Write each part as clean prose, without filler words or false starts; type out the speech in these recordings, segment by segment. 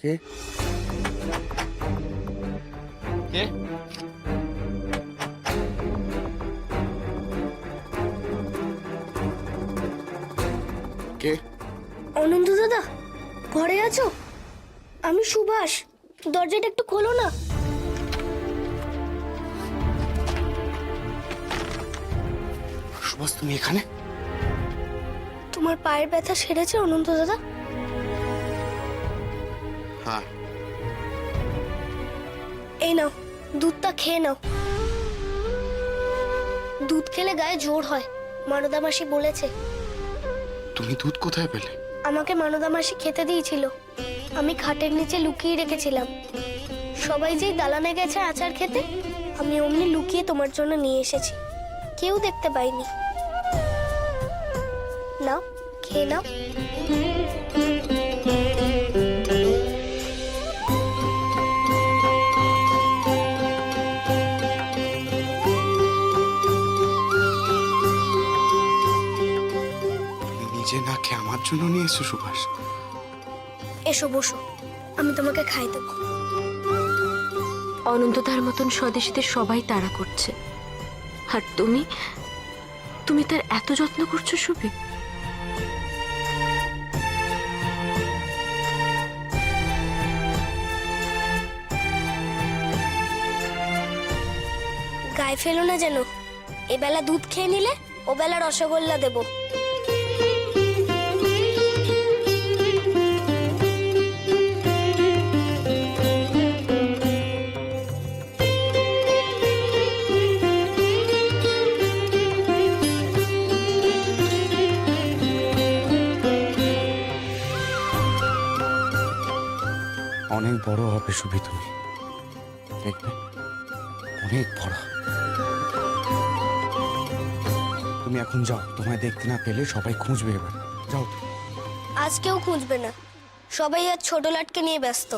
কে? কে? কে? অনন্ত দাদা, ঘরে আছো? আমি সুভাষ, দরজাটা একটু খোলো না। সুভাষ, তুমি এখানে? তোমার পায়ের ব্যথা সেরেছে অনন্ত দাদা? হ্যাঁ। এই নাও, দুধটা খেয়ে নাও। দুধ খেলে গায়ে জোর হয়, মানদা মাসি বলেছে। তুমি দুধ কোথায় পেলে? আমাকে মানদা মাসি খেতে দিয়েছিল, আমি খাটের নিচে লুকিয়ে রেখেছিলাম। সবাই যেই দালানে গেছে আচার খেতে, আমি অমনি লুকিয়ে তোমার জন্য নিয়ে এসেছি। কেউ দেখতে পাইনি। নাও, খেয়ে নাও। তুমি নিজে না খেয়ে আমার জন্য নিয়ে এসো সুভাষ। এসো বসো, আমি তোমাকে খাই দেবো। অনন্তদার মতন স্বদেশীদের সবাই তাড়া করছে, আর তুমি তুমি তার এত যত্ন করছো সুবি। গায়ে ফেলো না যেন। এবেলা দুধ খেয়ে নিলে ও বেলা রসগোল্লা দেবো। অনেক বড় হবে সুবি, তুমি দেখবে, অনেক বড়। তুমি এখন যাও, তোমায় দেখতে না পেলে সবাই খুঁজবে এবার। যাও। আজ কেউ খুঁজবে না, সবাই আজ ছোট লাটকে নিয়ে ব্যস্ত।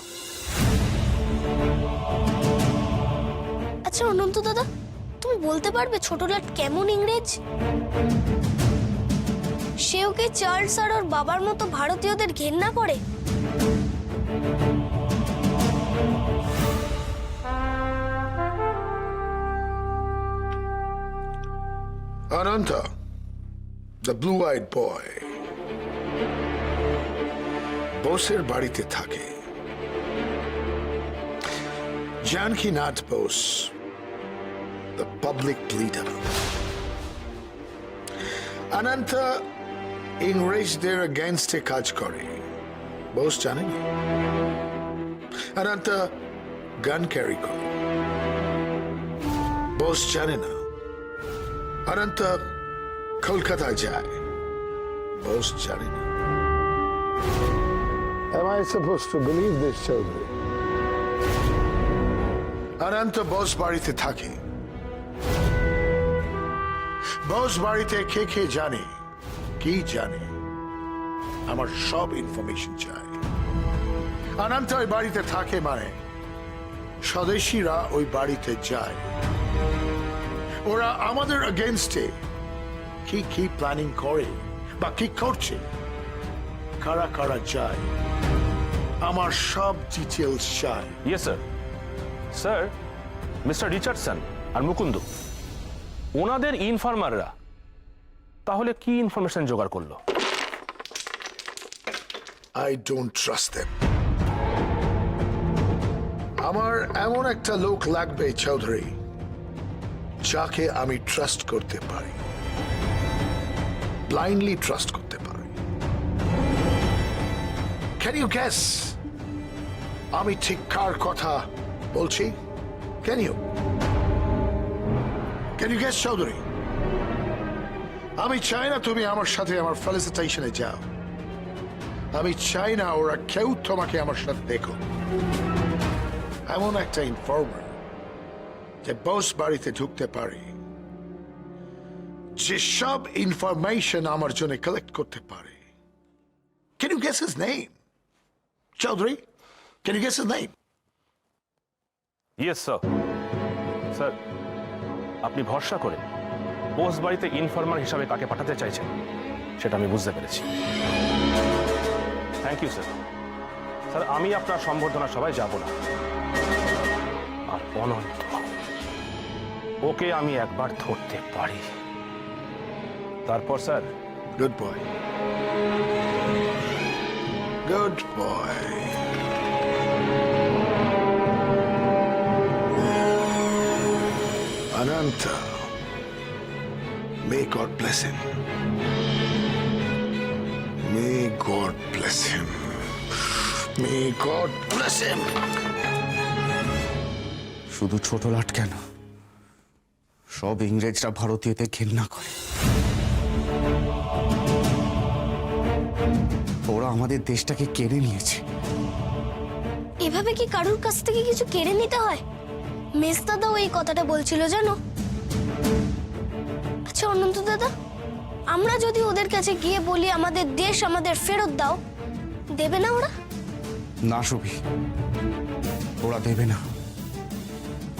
আচ্ছা অনন্ত দাদা, তুমি বলতে পারবে ছোট লাট কেমন ইংরেজ? সেও কি চার্লস আর ওর বাবার মতো ভারতীয়দের ঘেন্না করে? Ananta, the blue-eyed boy, বোসের বাড়িতে থাকে। Janki Nath Bose, the public leader. Ananta ইংরেজদের against-এ কাজ করে, বোস জানেন। Ananta গান ক্যারি করে, বোস জানে না। অনন্ত কলকাতা যায়, বোস জানে না। Am I supposed to believe this, Chaudhary? অনন্ত বোস বাড়িতে থাকে। বোস বাড়িতে কে কে জানে, কি জানে, আমার সব ইনফরমেশন চাই। অনন্ত ওই বাড়িতে থাকে মানে স্বদেশীরা ওই বাড়িতে যায়। ওরা আমাদের এগেইনস্টে কি কি প্ল্যানিং করে বা কি করছে, কারা কারা যায়, আমার সব ডিটেলস চাই। Yes sir. Sir, mister Richardson আর মুকুন্দ, ওনাদের ইনফরমাররা তাহলে কি ইনফরমেশন জোগাড় করলো? I don't trust them. আমার এমন একটা লোক লাগবে চৌধুরী, যাকে আমি ট্রাস্ট করতে পারি, ব্লাইন্ডলি ট্রাস্ট করতে পারি। ক্যান ইউ গেস আমি ঠিক কার কথা বলছি? Can you guess Chowdhury? আমি চাই না তুমি আমার সাথে আমার ফেলিসিটেশনে যাও। আমি চাই না ওরা কেউ তোমাকে আমার সাথে দেখো। এমন একটা ইনফর্মার যে বস বাড়িতে ঢুকতে পারে, যে সব ইনফরমেশন আমার জন্য কালেক্ট করতে পারে। Can you guess his name? Chaudhary, can you guess his name? Yes sir. Sir, আপনি ভরসা করে বোস বাড়িতে ইনফরমার হিসাবে কাকে পাঠাতে চাইছেন সেটা আমি বুঝতে পেরেছি। Thank you sir. স্যার আমি আপনার সম্বর্ধনা সবাই যাব না, আর অনন্ত ওকে আমি একবার ধরতে পারি, তারপর sir good boy, good boy. Ananta, may God bless him. May God bless him. May God bless him. শুধু ছোট লাট কেন, সব ইংরেজরা ভারতীয়দের ঘৃণা করে। ওরা আমাদের দেশটাকে কেড়ে নিয়েছে। এভাবে কি কারুর কাছ থেকে কিছু কেড়ে নিতে হয়? মেস দাদাও এই কথাটা বলছিল জানো। আচ্ছা অনন্ত দাদা, আমরা যদি ওদের কাছে গিয়ে বলি আমাদের দেশ আমাদের ফেরত দাও, দেবে না ওরা? না সুবি, ওরা দেবে না।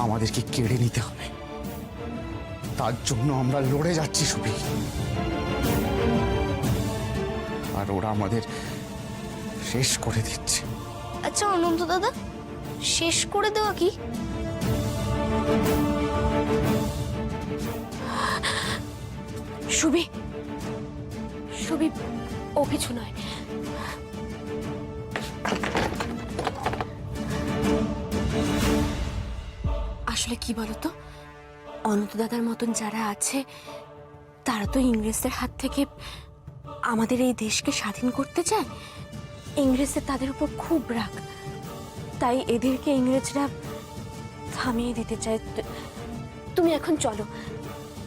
আমাদেরকে কেড়ে নিতে হবে, তার জন্য আমরা লড়ে যাচ্ছি সুবি। আর ওরা আমাদের শেষ করে দিচ্ছে। আচ্ছা অনন্ত দাদা, শেষ করে দেওয়া কি? সুবি, সুবি, ও কিছু নয়। আসলে কি বলতো, অনন্ত দাদার মতন যারা আছে তারা তো ইংরেজদের হাত থেকে আমাদের এই দেশকে স্বাধীন করতে চায়। ইংরেজদের তাদের উপর খুব রাগ, তাই এদেরকে ইংরেজরা থামিয়ে দিতে চায়। তুমি এখন চলো,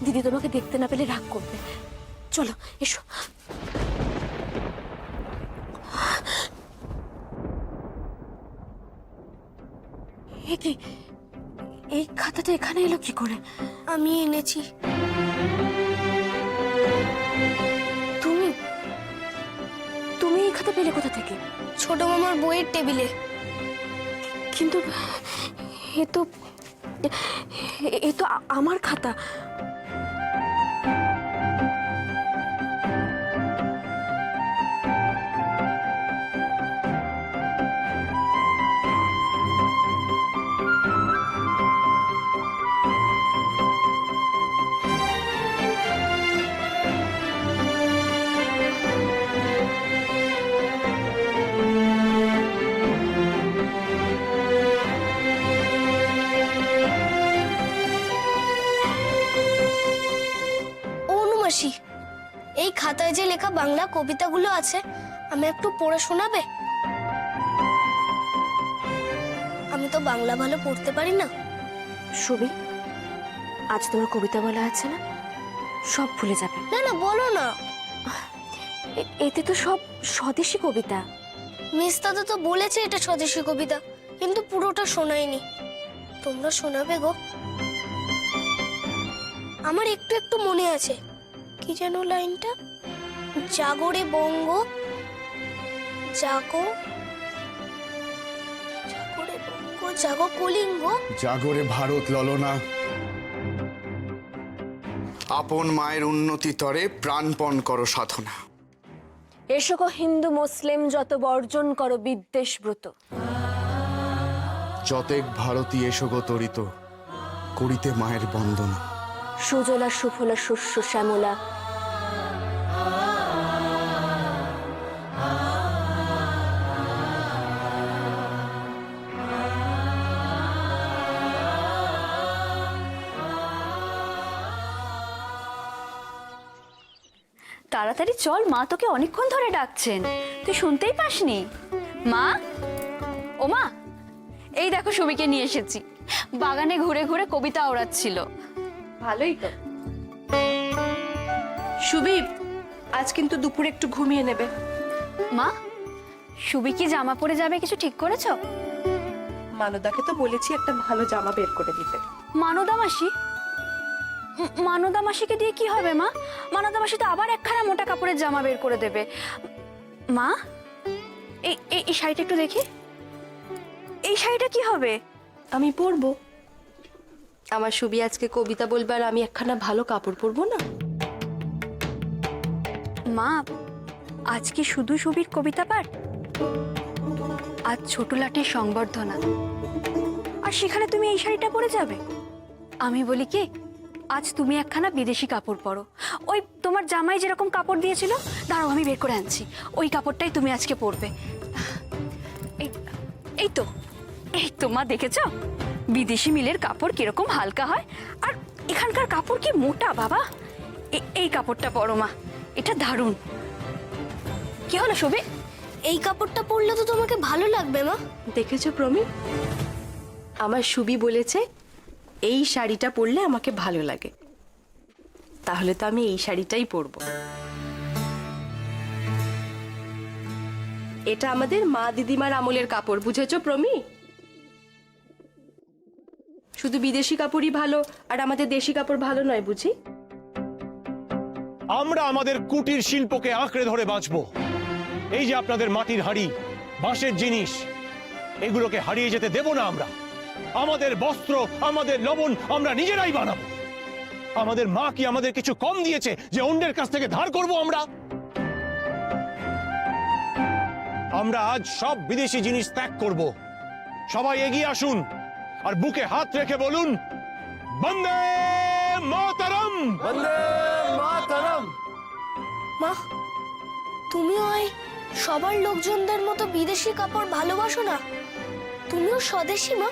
দিদি তোমাকে দেখতে না পেলে রাগ করবে। চলো এসো। এ কি, এই খাতাটা এখানে এলো কি করে? আমি এনেছি। তুমি তুমি এই খাতা পেলে কোথা থেকে? ছোট মামার বইয়ের টেবিলে। কিন্তু এ তো আমার খাতা। মাসি, এই খাতায় যে লেখা বাংলা কবিতাগুলো আছে আমি একটু পড়ে শোনাবে? আমি তো বাংলা ভালো পড়তে পারি না। সুবি, আজ তোমার কবিতা বলা আছে না, সব ভুলে যাবে। না না, বলো না। এতে তো সব স্বদেশী কবিতা। মিস দাদা তো বলেছে এটা স্বদেশী কবিতা, কিন্তু পুরোটা শোনায়নি। তোমরা শোনাবে গো? আমার একটু একটু মনে আছে। কি যেন লাইনটা? জাগরে বঙ্গ, জাগো, জাগরে বঙ্গ, জাগো কলিঙ্গ, জাগরে ভারত ললনা, আপন মায়ের উন্নতি তরে প্রাণপণ করো সাধনা। এসো গো হিন্দু মুসলিম যত বর্জন করো বিদ্বেষ ব্রত। যতেক ভারতী এসো গো তরিত করিতে মায়ের বন্দনা। সুজলা সুফলা শস্য শ্যামলা, তাড়াতাড়ি চল, মা তোকে অনেকক্ষণ ধরে ডাকছেন, তুই শুনতেই পাসনি? মা, ও মা, এই দেখো সুবিকে নিয়ে এসেছি। বাগানে ঘুরে ঘুরে কবিতা ওড়াচ্ছিল। ভালোই তো। সুবি, আজ কিন্তু দুপুরে একটু ঘুমিয়ে নেবে। মা, সুবি কি জামা পরে যাবে কিছু ঠিক করেছো? মানদাকে তো বলেছি একটা ভালো জামা বের করে দিতে। মানদা মাসি? মানদা মাসিকে দিয়ে কি হবে মা? মানদা মাসি তো আবার একখানা মোটা কাপড়ের জামা বের করে দেবে। মা, এই শাড়িটা একটু দেখি। এই শাড়িটা কি হবে? আমি পরবো। আমার সুবি আজকে কবিতা বলবে আর আমি একখানা ভালো কাপড় পরবো না? মা, আজকে শুধু সুবির কবিতা পাঠ? আজ ছোট লাটের সংবর্ধনা, আর সেখানে তুমি এই শাড়িটা পরে যাবে? আমি বলি কি, আজ তুমি একখানা বিদেশি কাপড় পরো। ওই তোমার জামাই যেরকম কাপড় দিয়েছিল, দাঁড়াও আমি বের করে আনছি, ওই কাপড়টাই তুমি আজকে পরবে। এই- এই তো, এই তো মা, দেখেছ বিদেশি মিলের কাপড় কিরকম হালকা হয়, আর এখানকার কাপড় কি মোটা বাবা। এই কাপড়টা পরো মা, এটা দারুণ। কি হলো সুবি? এই কাপড়টা পরলে তো তোমাকে ভালো লাগবে মা। দেখেছো প্রমি, আমার সুবি বলেছে এই শাড়িটা পরলে আমাকে ভালো লাগে, তাহলে তো আমি এই শাড়িটাই পরবো। এটা আমাদের মা দিদিমার আমলের কাপড়, বুঝেছো প্রমি? শুধু বিদেশি কাপড়ই ভালো আর আমাদের দেশি কাপড় ভালো নয় বুঝি? আমরা আমাদের কুটির শিল্পকে আঁকড়ে ধরে বাঁচবো। এই যে আপনাদের মাটির হাড়ি, বাঁশের জিনিস, এগুলোকে হারিয়ে যেতে দেব না আমরা। আমাদের বস্ত্র, আমাদের লবণ আমরা নিজেরাই বানাবো। আমাদের মা কি আমাদের কিছু কম দিয়েছে যে অন্যের কাছ থেকে ধার করব আমরা? আমরা আজ সব বিদেশি জিনিস ত্যাগ করব। সবাই এগিয়ে আসুন আর বুকে হাত রেখে বলুন, বন্দে মাতরম, বন্দে মাতরম। মা, তুমিও ওই সবার লোকজনদের মতো বিদেশি কাপড় ভালোবাসো না? তুমিও স্বদেশী মা।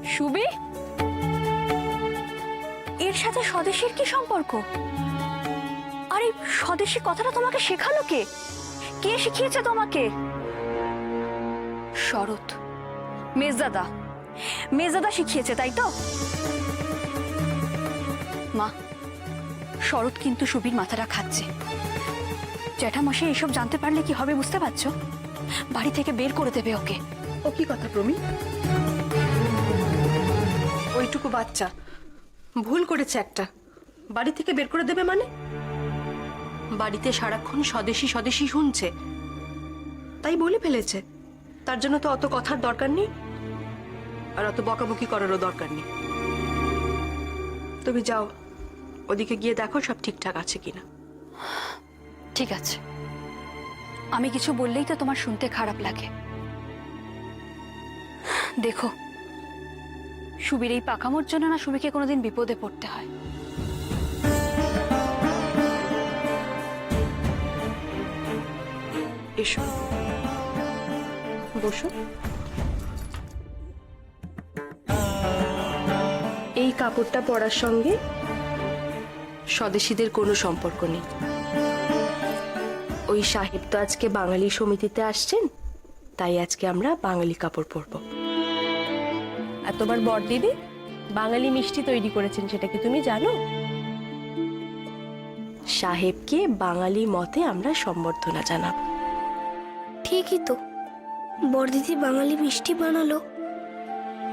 সুবি, এর সাথে স্বদেশীর কি সম্পর্ক? আর এই স্বদেশী কথাটা তোমাকে শেখালো কে? কে শিখিয়েছে তোমাকে? শরৎ, মেজদাদা। মেজদাদা শিখিয়েছে, তাই তো? মা, শরৎ কিন্তু সুবির মাথাটা খাচ্ছে। জ্যাঠামশাই এসব জানতে পারলে কি হবে বুঝতে পারছো? বাড়ি থেকে বের করে দেবে ওকে। ও কি কথা প্রমি? ওইটুকু বাচ্চা ভুল করেছে একটা, বাড়ি থেকে বের করে দেবে মানে? বাড়িতে সারাক্ষণ স্বদেশী স্বদেশী শুনছে, তাই বলে ফেলেছে। তার জন্য তো অত কথার দরকার নেই, আর অত বকাবকি করারও দরকার নেই। তুমি যাও, ওদিকে গিয়ে দেখো সব ঠিকঠাক আছে কিনা। ঠিক আছে, আমি কিছু বললেই তো তোমার শুনতে খারাপ লাগে। দেখো, সুবির এই পাকামোর জন্য না সুবিকে কোনোদিন বিপদে পড়তে হয়। এসো, বসো। এই কাপড়টা পরার সঙ্গে স্বদেশীদের কোনো সম্পর্ক নেই। ওই সাহেব তো আজকে বাঙালি সমিতিতে আসছেন, তাই আজকে আমরা বাঙালি কাপড় পরবো। আর তোমার বড়দিদি বাঙালি মিষ্টি তৈরি করেছেন, সেটা কি তুমি জানো? সাহেবকে বাঙালি মতে আমরা সম্বর্ধনা জানাবো। ঠিকই তো, বড়দিদি বাঙালি মিষ্টি বানালো,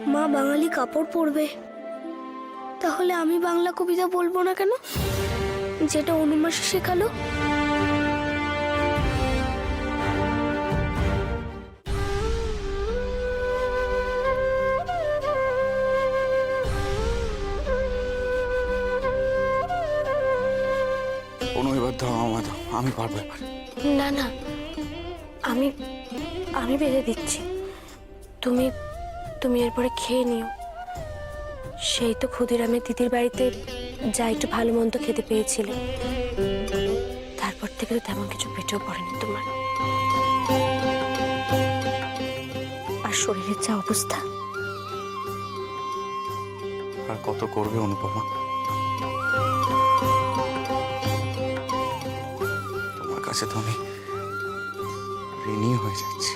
মা বাঙালি কাপড় পরবে। তাহলে আমি বাংলা কবিতা বলবো না কেন, যেটা অনুমাসে শেখালো? অনু, এবার দাও, আমার দাও, আমি পারবো এবার। না না, আমি আমি বেঁধে দিচ্ছি। তুমি তুমি এরপরে খেয়ে নিও। সেই তো ক্ষুদিরামের দিদির বাড়িতে যা একটু ভালো মন্দ খেতে পেয়েছিলে, তারপর থেকে তো তেমন কিছু পেটেও পড়েনি তোমার। আর শরীরের যা অবস্থা। আর কত করবে অনুপমা? তোমার কাছে তো আমি ঋণী হয়ে যাচ্ছি।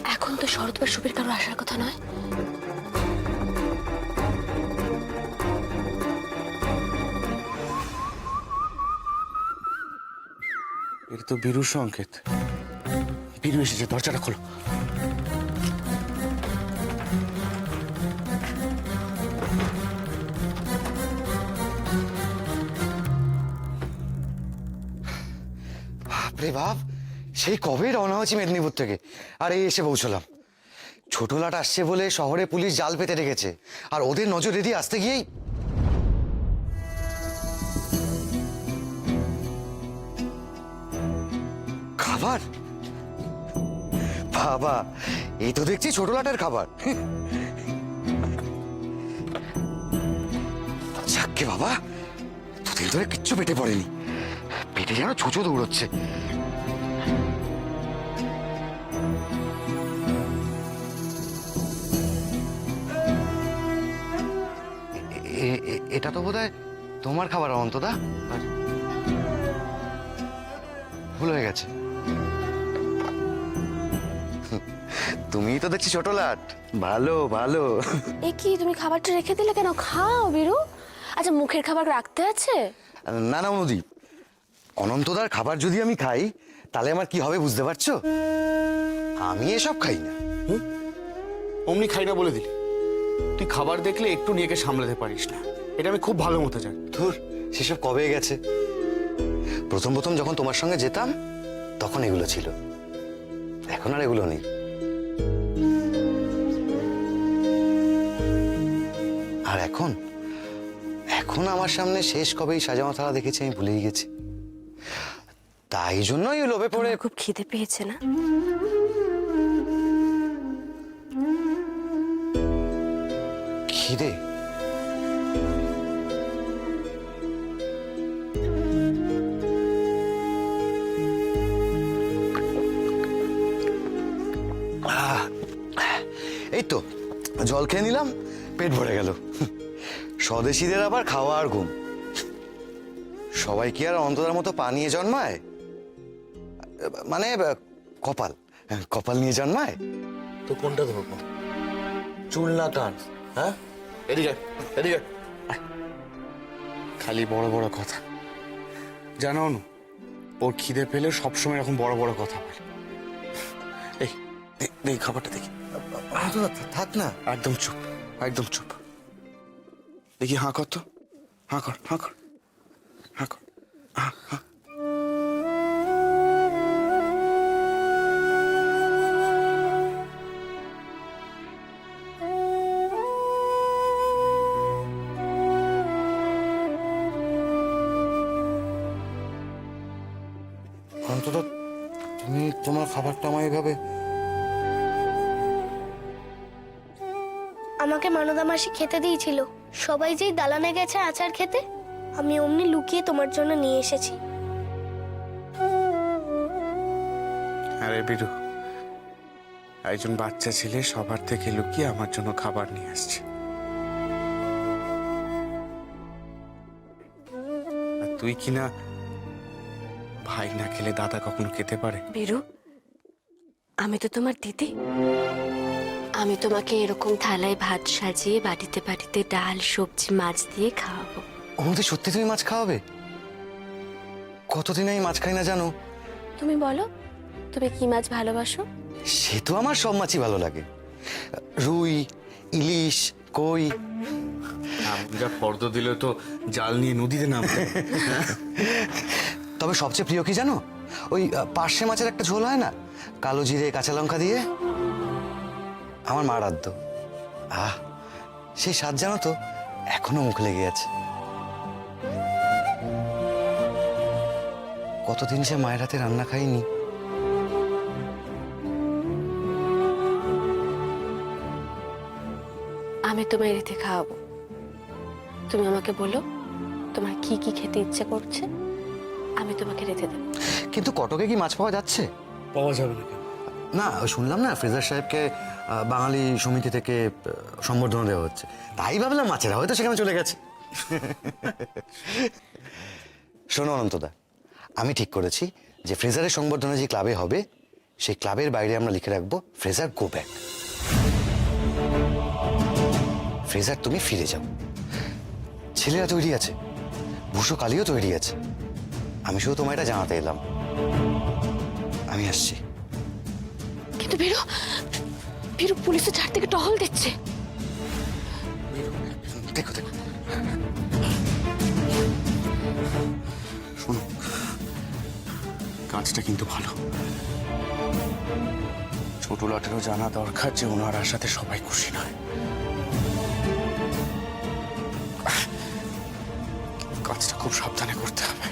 এখন তো শরৎ বা সুবীর কারো আসার কথা নয়। এটা তো বীরুর সংকেত। বীরু এসেছে, দরজাটা খোলো। বাপরে বাপ, সেই কবে রওনা হয়েছি মেদিনীপুর থেকে, আর এই এসে পৌঁছলাম। ছোট লাট আসছে বলে শহরে পুলিশ জাল পেতে রেখেছে, আর ওদের নজর এদিকে আসতে গিয়েই খাবার। বাবা, এই তো দেখছি ছোট লাটের খাবার। যাকে বাবা, দুদিন ধরে কিচ্ছু পেটে পড়েনি, পেটে যেন ছুঁচো দৌড়চ্ছে। এটা তো বোধহয় তোমার খাবার অন্তদা, ভুল হয়ে গেছে। তুমিই তো দেখছি ছোট লাট, ভালো ভালো। এ কি, তুমি খাবারটা রেখে দিলে কেন? খাও বীরু। আচ্ছা, মুখের খাবার রাখতে আছে? না না অনুদীপ, অনন্তদার খাবার যদি আমি খাই তাহলে আমার কি হবে বুঝতে পারছো? আমি এসব খাই না। অমনি খাই না বলে দিলি? তুই খাবার দেখলে একটু নিজেকে সামলাতে পারিস না, এটা আমি খুব ভালো মতো জানি। ধুর, সেসব কবে গেছে। প্রথম প্রথম যখন তোমার সঙ্গে যেতাম তখন এগুলো ছিল, এখন আর এগুলো নেই। আর এখন এখন আমার সামনে শেষ কবেই সাজানো থালা দেখেছি আমি ভুলেই গেছি। তাই জন্যই লোভে পড়ে। তোমার খুব খিদে পেয়েছে না? খিদে? এই তো জল খেয়ে নিলাম, পেট ভরে গেল। স্বদেশীদের আবার খাওয়া আর ঘুম। সবাই কি আর অন্তরার মতো পা নিয়ে জন্মায়? মানে কপাল কপাল নিয়ে জন্মায়। তো কোনটা ধরবো, চুল না কান? হ্যাঁ, এদিকে এদিকে। খালি বড় বড় কথা, জানো না, ওর খিদে পেলে সবসময় এরকম বড় বড় কথা বলে। এই খাবারটা দেখি। থাক না, একদম চুপ, একদম চুপ। দেখি, হাঁ কর তো, হাঁ কর, হাঁ কর, হাঁ কর, হাঁ হাঁ। অন্তত তুমি তোমার খাবারটা আমায় এভাবে। আমাকে মানদা মাসি খেতে দিয়েছিল। সবাই যেই দালানে গেছে আচার খেতে, আমি অমনি লুকিয়ে তোমার জন্য নিয়ে এসেছি। আরে বিরু, একজন বাচ্চা ছেলে সবার থেকে লুকিয়ে আমার জন্য খাবার নিয়ে আসছে। আর তুই কিনা ভাই না খেলে দাদা কখনো খেতে পারে? বীরু, আমি তো তোমার দিদি। আমি তোমাকে এরকম থালায় ভাত সাজিয়ে বাটিতে বাটিতে ডাল সবজি মাছ দিয়ে খাওয়াবো। ওমতি, সত্যি তুমি মাছ খাওয়াবে? কতদিন আমি মাছ খাই না জানো। তুমি বলো, তুমি কি মাছ ভালোবাসো? সে তো আমার সব মাছই ভালো লাগে, রুই, ইলিশ, কই। যা ফর্দ দিল তো জাল নিয়ে নদীতে নামতে। তবে সবচেয়ে প্রিয় কি জানো? ওই পার্শে মাছের একটা ঝোল হয় না, কালো জিরে কাঁচা লঙ্কা দিয়ে, আমার মা রাঁধতো। সেই স্বাদ জানো তো এখনো মুখ লেগে আছে। কতদিন সে মায়ের হাতে রান্না খাইনি। আমি তোমায় রেঁধে খাওয়াবো। তুমি আমাকে বলো তোমার কি কি খেতে ইচ্ছে করছে, আমি তোমাকে রেঁধে দেবো। কিন্তু কটকে কি মাছ পাওয়া যাচ্ছে? পাওয়া যাবে না কেন? না, শুনলাম না ফ্রেজার সাহেবকে বাঙালি সমিতি থেকে সম্বর্ধনা দেওয়া হচ্ছে, তাই ভাবলাম মাছেরা হয়তো সেখানে চলে গেছে। শোনো অনন্তদা, আমি ঠিক করেছি যে ফ্রেজারের সংবর্ধনা যে ক্লাবে হবে সেই ক্লাবের বাইরে আমরা লিখে রাখবো ফ্রেজার গো ব্যাক। ফ্রেজার তুমি ফিরে যাও। ছেলেরা তৈরি আছে, ভূষো কালিও তৈরি আছে, আমি শুধু তোমায় এটা জানাতে এলাম। আমি আসছি। কিন্তু বীরু, বীরু পুলিশের চার থেকে টহল দিচ্ছে। দেখো দেখো, শোনো, কান কাজটা কিন্তু ভালো। ছোট লাটেরও জানা দরকার যে ওনার আশাতে সবাই খুশি নয়। কাজটা খুব সাবধানে করতে হবে,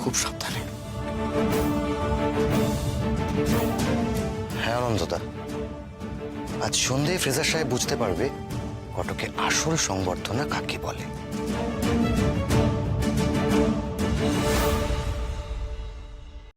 খুব সাবধানে। হ্যাঁ অনন্তদা, আজ সন্ধ্যায় ফ্রেজার সাহেব বুঝতে পারবে ঘটকের আসল সংবর্ধনা কাকে বলে।